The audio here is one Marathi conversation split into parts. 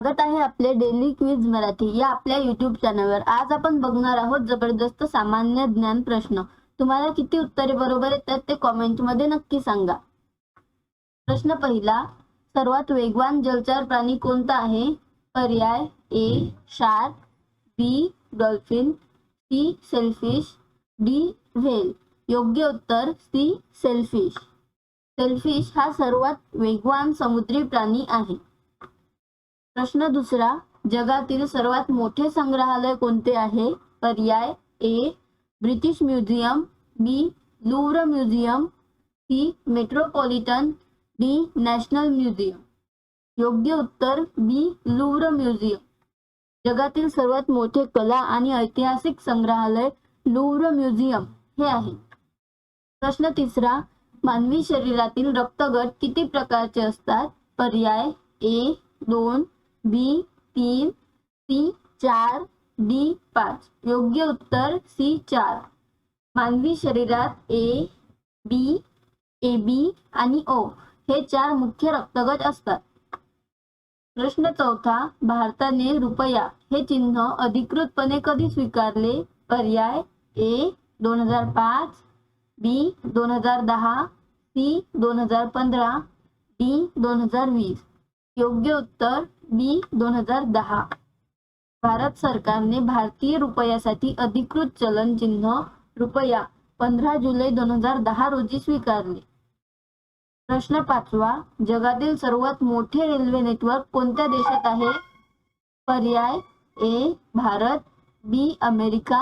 स्वागत आहे आपले डेली क्विज मराठी या आपल्या YouTube चॅनलवर। आज आपण बघणार आहोत जबरदस्त सामान्य ज्ञान प्रश्न। तुम्हाला किती उत्तरे बरोबर येतात ते कमेंट मध्ये नक्की सांगा। प्रश्न पहिला, सर्वात वेगवान जलचर प्राणी कोणता आहे? पर्याय A shark, B dolphin, C sailfish, D whale. योग्य उत्तर सी सेलफिश। सेलफिश हा सर्वात वेगवान समुद्री प्राणी आहे। प्रश्न दुसरा, जगातील सर्वात मोठे संग्रहालय कोणते आहे? पर्याय A British museum, B Louvre museum, C metropolitan, D national museum. योग्य उत्तर बी लुव्र म्युझियम। जगातील सर्वात मोठे कला आणि ऐतिहासिक संग्रहालय लुव्र म्युझियम हे आहे। प्रश्न तिसरा, मानवी शरीरातील रक्तगट किती प्रकारचे असतात? पर्याय ए 2, बी 3, सी 4, डी 5। योग्य उत्तर सी 4। मानवी शरीरात ए, बी, AB आणि O हे 4 मुख्य रक्तगट असतात। प्रश्न चौथा, भारताने रुपया हे चिन्ह अधिकृतपणे कधी स्वीकारले? पर्याय ए 2005, बी 2010, सी 2015, डी 2020। योग्य उत्तर बी 2010। भारत सरकारने भारतीय रुपयासाठी अधिकृत चलन चिन्ह रुपया 15 जुलै 2010 रोजी स्वीकारले। प्रश्न पाचवा, जगातील सर्वात मोठे रेल्वे नेटवर्क कोणत्या देशात आहे? पर्याय ए भारत, बी अमेरिका,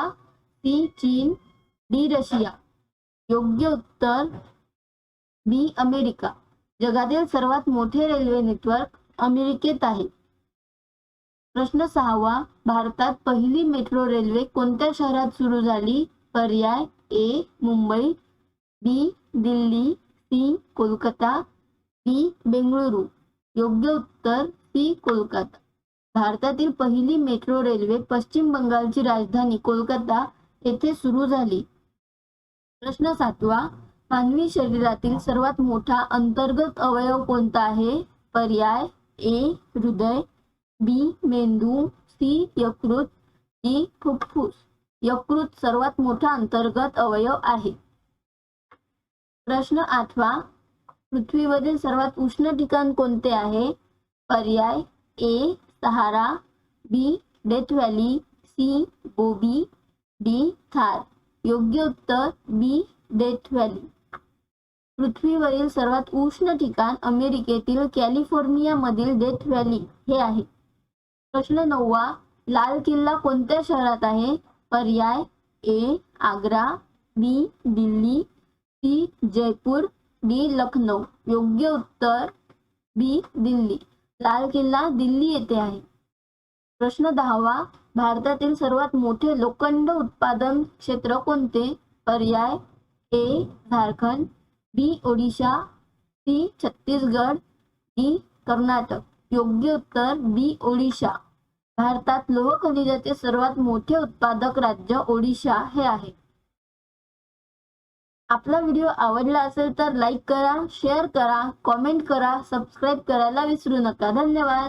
सी चीन, डी रशिया। योग्य उत्तर बी अमेरिका। जगातील सर्वात मोठे रेल्वे नेटवर्क अमेरिकेत आहे। प्रश्न सहावा, भारतात पहिली मेट्रो रेल्वे कोणत्या शहरात सुरू झाली? पर्याय ए मुंबई, बी दिल्ली, सी कोलकाता, डी बेंगळुरू। योग्य उत्तर सी कोलकाता। भारतातील पहिली मेट्रो रेल्वे पश्चिम बंगालची राजधानी कोलकाता येथे सुरू झाली। प्रश्न सातवा, मानवी शरीरातील सर्वात मोठा अंतर्गत अवयव कोणता आहे? पर्याय ए हृदय, बी मेंदू, सी यकृत, डी फुफ्फुस। यकृत सर्वात मोठा अंतर्गत अवयव आहे। प्रश्न आठवा, पृथ्वीवरील सर्वात उष्ण ठिकाण कोणते आहे? पर्याय ए सहारा, बी डेथ व्हॅली, सी गोबी, डी थार। योग्य उत्तर बी डेथ व्हॅली। पृथ्वीवरील सर्वात उष्ण ठिकाण अमेरिकेतील कॅलिफोर्निया मधील डेथ व्हॅली हे आहे। प्रश्न नववा, लाल किल्ला कोणत्या शहरात आहे? पर्याय ए आग्रा, बी दिल्ली, सी जयपूर, डी लखनौ। योग्य उत्तर बी दिल्ली। लाल किल्ला दिल्ली येथे आहे। प्रश्न 10वा, भारतातील सर्वात मोठे लोखंड उत्पादन क्षेत्र कोणते? पर्याय ए झारखंड, बी ओडिशा, सी छत्तीसगड, डी कर्नाटक। योग्य उत्तर बी ओडिशा। भारतात लोह खनिजाचे सर्वात मोठे उत्पादक राज्य ओडिशा हे आहे। आपला व्हिडिओ आवडला असेल तर लाईक करा, शेअर करा, कमेंट करा, सबस्क्राईब करायला विसरू नका। धन्यवाद।